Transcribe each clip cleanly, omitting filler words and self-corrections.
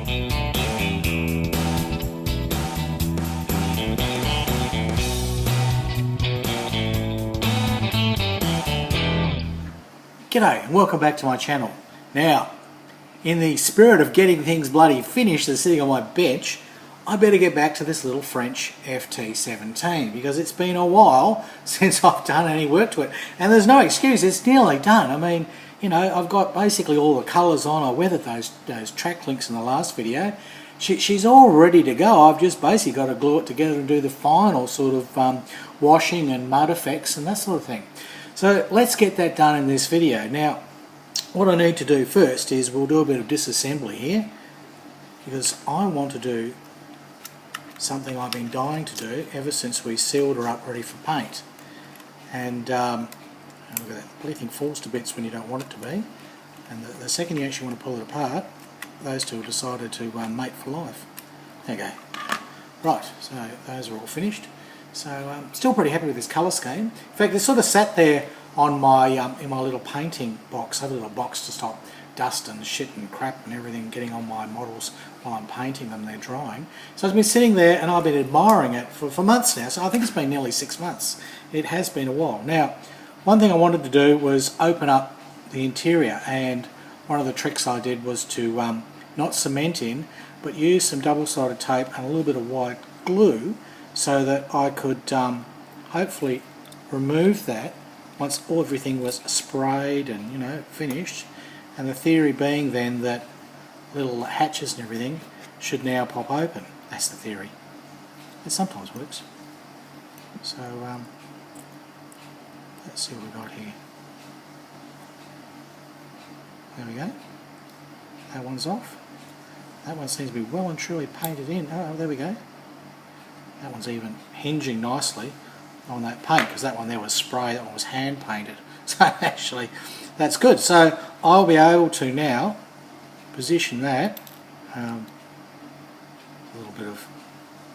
G'day and welcome back to my channel. Now, in the spirit of getting things bloody finished that's sitting on my bench, I better get back to this little French FT-17 because it's been a while since I've done any work to it. And there's no excuse, it's nearly done. I mean, you know, I've got basically all the colours on. I weathered those track links in the last video. She's all ready to go. I've just basically got to glue it together and do the final sort of washing and mud effects and that sort of thing. So let's get that done in this video. Now, what I need to do first is we'll do a bit of disassembly here because I want to do something I've been dying to do ever since we sealed her up ready for paint. And look at that, the thing falls to bits when you don't want it to be. And the second you actually want to pull it apart, those two have decided to mate for life. There you go. Right, so those are all finished. So still pretty happy with this colour scheme. In fact, they sort of sat there on my in my little painting box. I have a little box to stop dust and shit and crap and everything getting on my models while I'm painting them, they're drying. So it's been sitting there and I've been admiring it for months now. So I think it's been nearly 6 months. It has been a while. Now, one thing I wanted to do was open up the interior, and one of the tricks I did was to not cement in, but use some double-sided tape and a little bit of white glue so that I could hopefully remove that once everything was sprayed and, you know, finished. And the theory being then that little hatches and everything should now pop open. That's the theory. It sometimes works. So let's see what we got here. There we go. That one's off. That one seems to be well and truly painted in. Oh, there we go. That one's even hinging nicely on that paint because that one there was spray, that one was hand painted. So actually that's good. So I'll be able to now position that. A little bit of,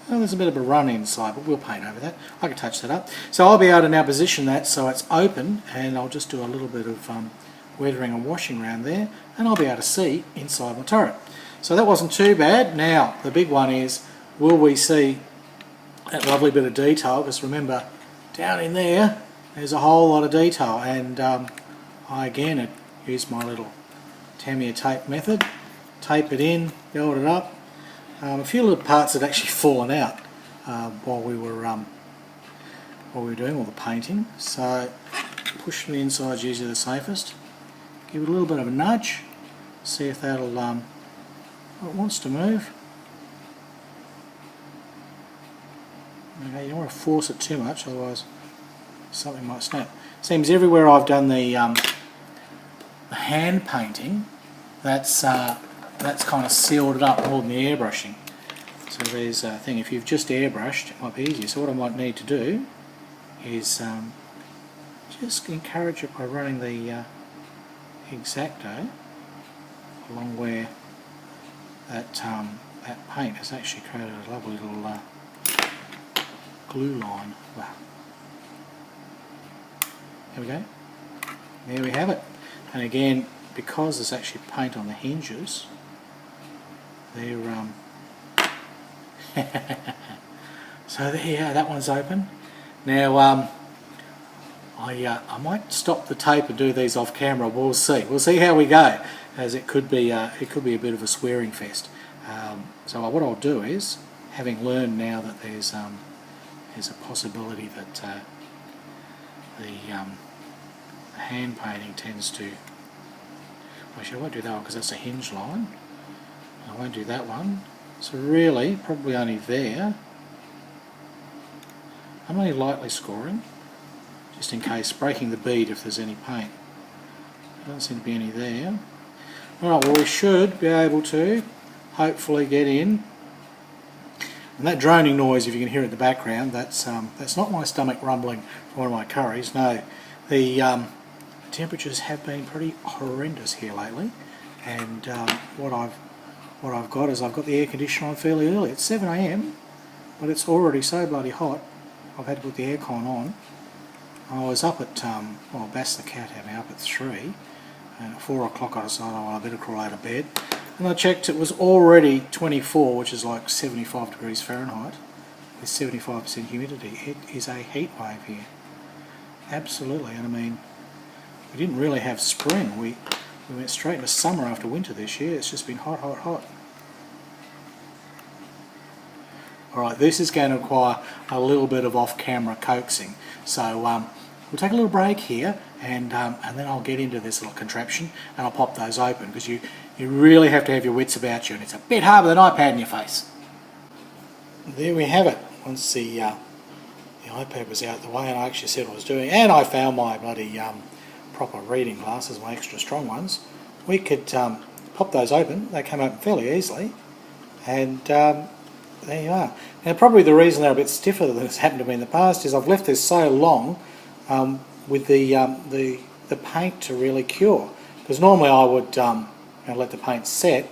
well, there's a bit of a run inside, but we'll paint over that. I can touch that up. So I'll be able to now position that so it's open, and I'll just do a little bit of weathering and washing around there, and I'll be able to see inside my turret. So that wasn't too bad. Now the big one is, will we see that lovely bit of detail? Because remember, down in there there's a whole lot of detail, and I again used my little Tamiya tape method, tape it in, build it up. A few little parts had actually fallen out while we were doing all the painting, so pushing the inside is usually the safest. Give it a little bit of a nudge, see if that'll it wants to move. Okay, you don't want to force it too much, otherwise something might snap. Seems everywhere I've done the hand painting, that's kind of sealed it up more than the airbrushing. So there's a thing, if you've just airbrushed, it might be easier. So what I might need to do is just encourage it by running the X-Acto along where that paint has actually created a lovely little glue line. Wow. There we go. There we have it. And again, because there's actually paint on the hinges, they're so there, yeah, that one's open. Now I might stop the tape and do these off camera. We'll see. We'll see how we go, as it could be a bit of a swearing fest. So what I'll do is, having learned now that there's a possibility that the hand painting tends to, actually I won't do that one because that's a hinge line. I won't do that one. So really, probably only there. I'm only lightly scoring, just in case, breaking the bead if there's any paint. There doesn't seem to be any there. Alright, well we should be able to hopefully get in. And that droning noise, if you can hear it in the background, that's not my stomach rumbling from one of my curries. No, the temperatures have been pretty horrendous here lately, and what I've got is I've got the air conditioner on fairly early. It's 7 AM, but it's already so bloody hot. I've had to put the aircon on. I was up at well, Bass the cat had me up at 3. At 4 o'clock I decided, oh, I better crawl out of bed. and I checked it was already 24, which is like 75 degrees Fahrenheit, with 75% humidity. It is a heat wave here. Absolutely, and I mean, we didn't really have spring. We went straight into summer after winter this year. It's just been hot, hot, hot. Alright, this is going to require a little bit of off-camera coaxing. So we'll take a little break here, and then I'll get into this little contraption and I'll pop those open, because you really have to have your wits about you, and it's a bit harder than iPad in your face. There we have it. Once the iPad was out the way and I actually said what I was doing, and I found my bloody proper reading glasses, my extra strong ones, we could pop those open. They came open fairly easily, and there you are. Now probably the reason they're a bit stiffer than has happened to me in the past is I've left this so long with the paint to really cure. Because normally I would let the paint set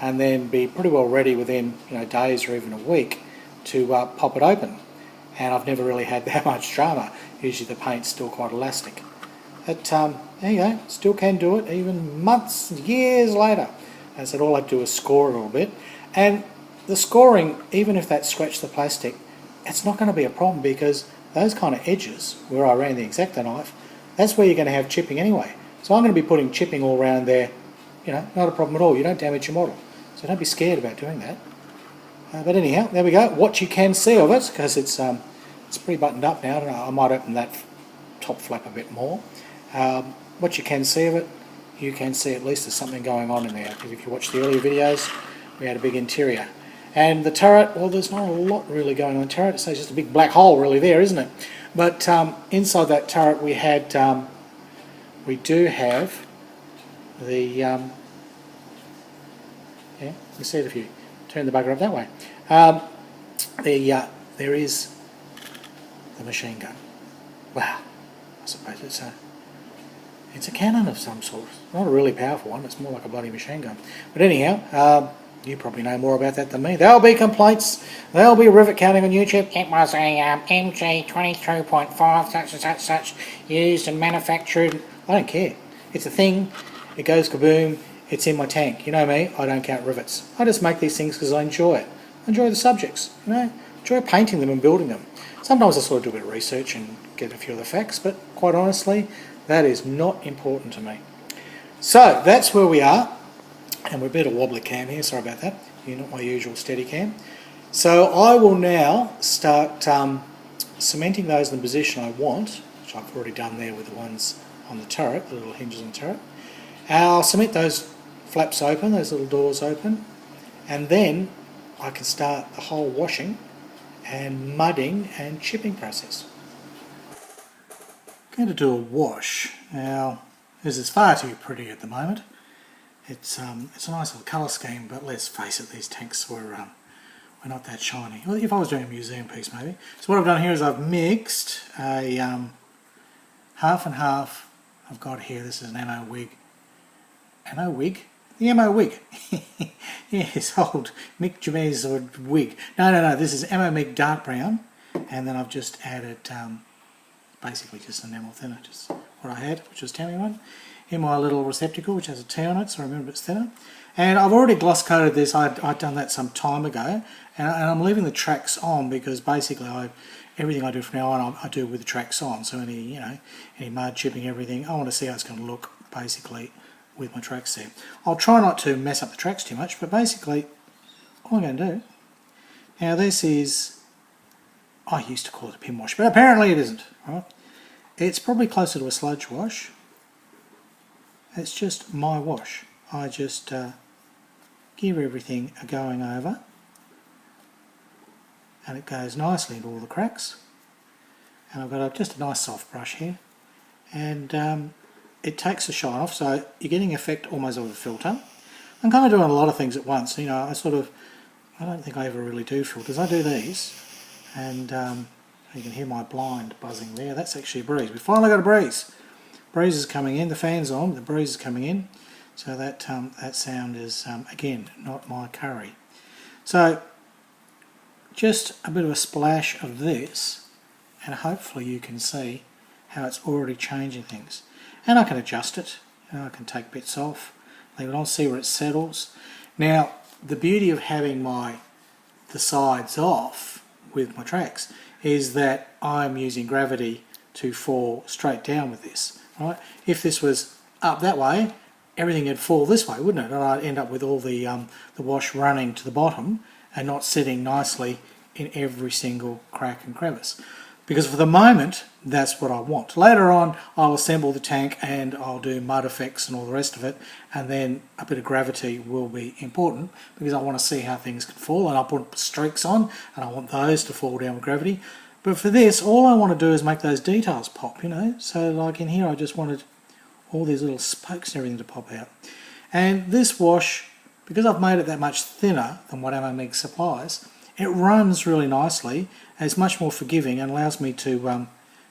and then be pretty well ready within days or even a week to pop it open. And I've never really had that much drama. Usually the paint's still quite elastic. But there you go, still can do it even months, years later. As I said, all I do is score a little bit. And the scoring, even if that scratched the plastic, it's not going to be a problem, because those kind of edges, where I ran the X-Acto knife, that's where you're going to have chipping anyway. So I'm going to be putting chipping all around there, not a problem at all. You don't damage your model. So don't be scared about doing that. But anyhow, there we go. What you can see of it, because it's pretty buttoned up now. I might open that top flap a bit more. What you can see of it, you can see at least there's something going on in there, because if you watch the earlier videos, we had a big interior. And the turret, well, there's not a lot really going on in the turret. It's just a big black hole really there, isn't it? But inside that turret we do have the, yeah, you see it if you turn the bugger up that way. There is the machine gun. Wow, I suppose it's a cannon of some sort. Not a really powerful one, it's more like a bloody machine gun. But anyhow, you probably know more about that than me. There'll be complaints, there'll be rivet counting on YouTube. It was a MG 22.5 such and such, used and manufactured. I don't care. It's a thing, it goes kaboom, it's in my tank. You know me, I don't count rivets. I just make these things because I enjoy it. I enjoy the subjects, enjoy painting them and building them. Sometimes I sort of do a bit of research and get a few of the facts, but quite honestly, that is not important to me. So that's where we are. And we're a bit of wobbly cam here, sorry about that. You're not my usual steady cam. So I will now start cementing those in the position I want, which I've already done there with the ones on the turret, the little hinges on the turret. I'll cement those flaps open, those little doors open, and then I can start the whole washing and mudding and chipping process. I'm going to do a wash. Now, this is far too pretty at the moment. It's a nice little colour scheme, but let's face it, these tanks were not that shiny. Well, if I was doing a museum piece maybe. So what I've done here is I've mixed a half and half. I've got here, this is an ammo wig. Ammo wig? The ammo wig. Yes, old Mick James wig. No, this is ammo Mick dark brown, and then I've just added basically just enamel thinner, just what I had, which was Tammy one. In my little receptacle, which has a T on it, so I remember it's thinner. And I've already gloss coated this. I'd done that some time ago, and I'm leaving the tracks on because basically everything I do from now on I do with the tracks on. So any mud chipping, everything, I want to see how it's going to look basically with my tracks there. I'll try not to mess up the tracks too much, but basically all I'm going to do now, this is, I used to call it a pin wash, but apparently it isn't. Right? It's probably closer to a sludge wash. It's just my wash. I just give everything a going over, and it goes nicely into all the cracks. And I've got just a nice soft brush here, and it takes the shine off, so you're getting effect almost of the filter. I'm kind of doing a lot of things at once. I don't think I ever really do filters. I do these, and you can hear my blind buzzing there. That's actually a breeze. We finally got a breeze. Breeze is coming in, the fan's on, the breeze is coming in, so that sound is, again, not my curry. So, just a bit of a splash of this, and hopefully you can see how it's already changing things. And I can adjust it, I can take bits off, leave it on, see where it settles. Now, the beauty of having the sides off with my tracks is that I'm using gravity to fall straight down with this. Right? If this was up that way, everything would fall this way, wouldn't it? And I'd end up with all the wash running to the bottom and not sitting nicely in every single crack and crevice. Because for the moment, that's what I want. Later on, I'll assemble the tank and I'll do mud effects and all the rest of it, and then a bit of gravity will be important because I want to see how things can fall, and I'll put streaks on and I want those to fall down with gravity. But for this, all I want to do is make those details pop, you know. So like in here, I just wanted all these little spokes and everything to pop out. And this wash, because I've made it that much thinner than what Meng supplies, it runs really nicely, and it's much more forgiving and allows me to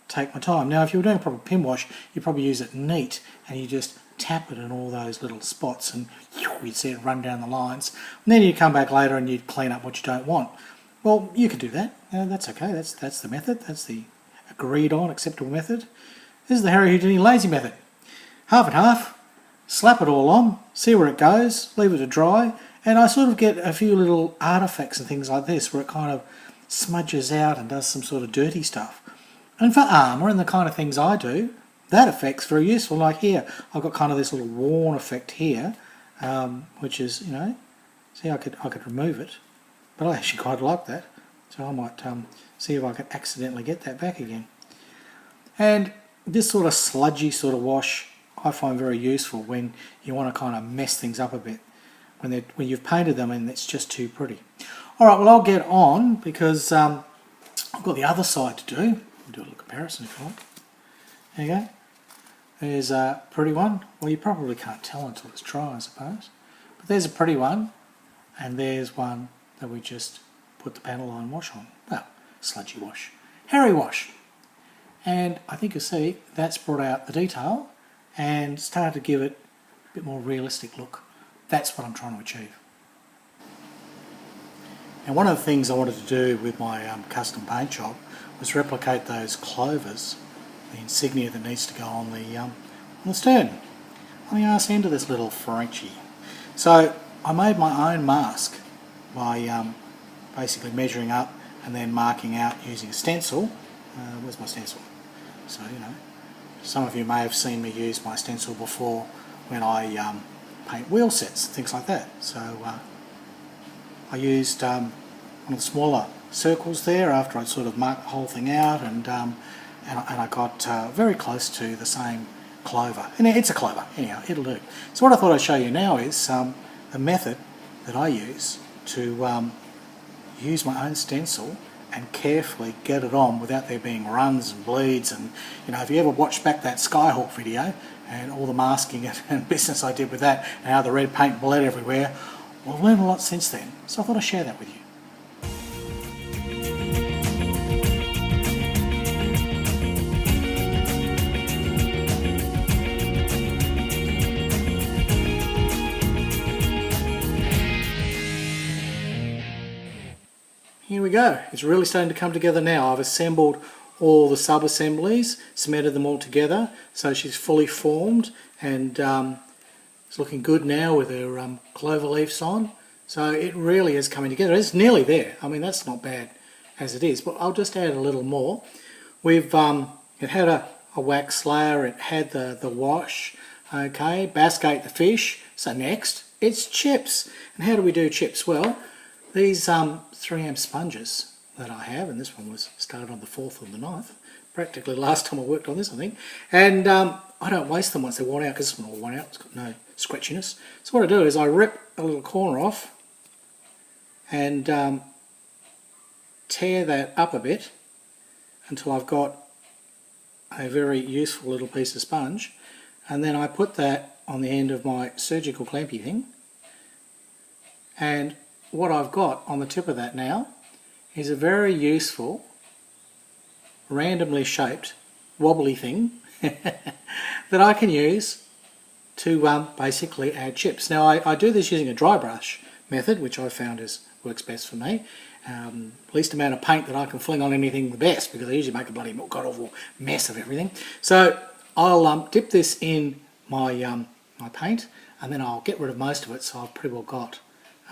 take my time. Now, if you were doing a proper pin wash, you'd probably use it neat and you just tap it in all those little spots and you'd see it run down the lines. And then you'd come back later and you'd clean up what you don't want. Well, you could do that. That's okay. That's the method. That's the agreed on, acceptable method. This is the Harry Houdini lazy method. Half and half, slap it all on, see where it goes, leave it to dry, and I sort of get a few little artifacts and things like this where it kind of smudges out and does some sort of dirty stuff. And for armour and the kind of things I do, that effect's very useful. Like here, I've got kind of this little worn effect here, which is, you know, see, I could remove it, but I actually quite like that. So I might see if I can accidentally get that back again. And this sort of sludgy sort of wash I find very useful when you want to kind of mess things up a bit, when you've painted them and it's just too pretty. Alright, well, I'll get on because I've got the other side to do. I'll do a little comparison if you want. There you go. There's a pretty one. Well, you probably can't tell until it's dry, I suppose. But there's a pretty one, and there's one that we just put the panel line wash on. Well, sludgy wash. Hairy wash. And I think you'll see that's brought out the detail and started to give it a bit more realistic look. That's what I'm trying to achieve. And one of the things I wanted to do with my custom paint job was replicate those clovers, the insignia that needs to go on the stern, on the arse end of this little Frenchie. So I made my own mask by basically measuring up and then marking out using a stencil. Where's my stencil? So, you know, some of you may have seen me use my stencil before when I paint wheel sets, things like that. So I used one of the smaller circles there after I'd sort of marked the whole thing out, and I got very close to the same clover. And it's a clover, anyhow, it'll do. So what I thought I'd show you now is the method that I use to use my own stencil and carefully get it on without there being runs and bleeds. And you know, if you ever watch back that Skyhawk video and all the masking and business I did with that and how the red paint bled everywhere, well, I've learned a lot since then, so I thought I'd share that with you. Here we go. It's really starting to come together now. I've assembled all the sub-assemblies, cemented them all together, so she's fully formed, and it's looking good now with her clover leaves on. So it really is coming together. It's nearly there. I mean, that's not bad as it is, but I'll just add a little more. We've it had a wax layer, it had the wash, okay, Baskate the fish. So next, it's chips. And how do we do chips? Well, these 3M sponges that I have, and this one was started on the 4th of the 9th, practically the last time I worked on this, I think, and I don't waste them once they're worn out, because this one all worn out, it's got no scratchiness. So what I do is I rip a little corner off and tear that up a bit until I've got a very useful little piece of sponge, and then I put that on the end of my surgical clampy thing, and what I've got on the tip of that now is a very useful, randomly shaped, wobbly thing that I can use to basically add chips. Now I do this using a dry brush method, which I found works best for me. Least amount of paint that I can fling on anything the best, because I usually make a bloody god-awful mess of everything. So I'll dip this in my paint, and then I'll get rid of most of it, so I've pretty well got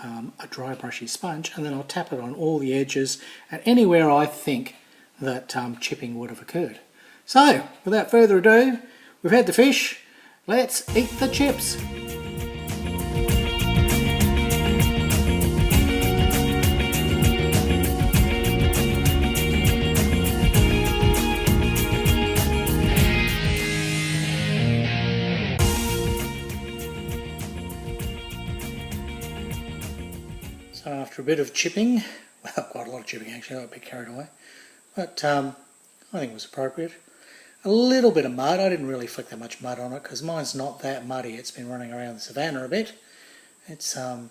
a dry brushy sponge, and then I'll tap it on all the edges and anywhere I think that chipping would have occurred. So, without further ado, we've had the fish, let's eat the chips. So after a bit of chipping, well, quite a lot of chipping actually, I got a bit carried away, but I think it was appropriate. A little bit of mud, I didn't really flick that much mud on it because mine's not that muddy. It's been running around the savannah a bit. It's a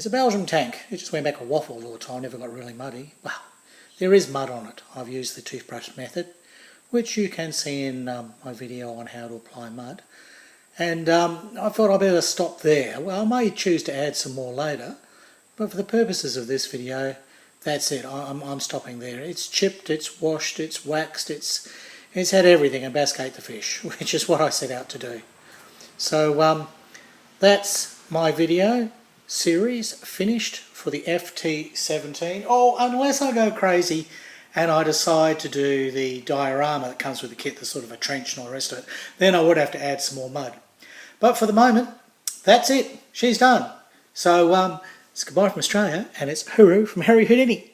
Belgium tank. It just went back a waffle all the time, never got really muddy. Well, there is mud on it. I've used the toothbrush method, which you can see in my video on how to apply mud. And I thought I'd better stop there. Well, I may choose to add some more later, but for the purposes of this video, that's it. I'm stopping there. It's chipped, it's washed, it's waxed, it's had everything and basket the fish, which is what I set out to do. So that's my video series finished for the FT-17. Oh, unless I go crazy and I decide to do the diorama that comes with the kit, the sort of a trench and all the rest of it, then I would have to add some more mud. But for the moment, that's it. She's done. So it's goodbye from Australia, and it's hooroo from Harry Houdini.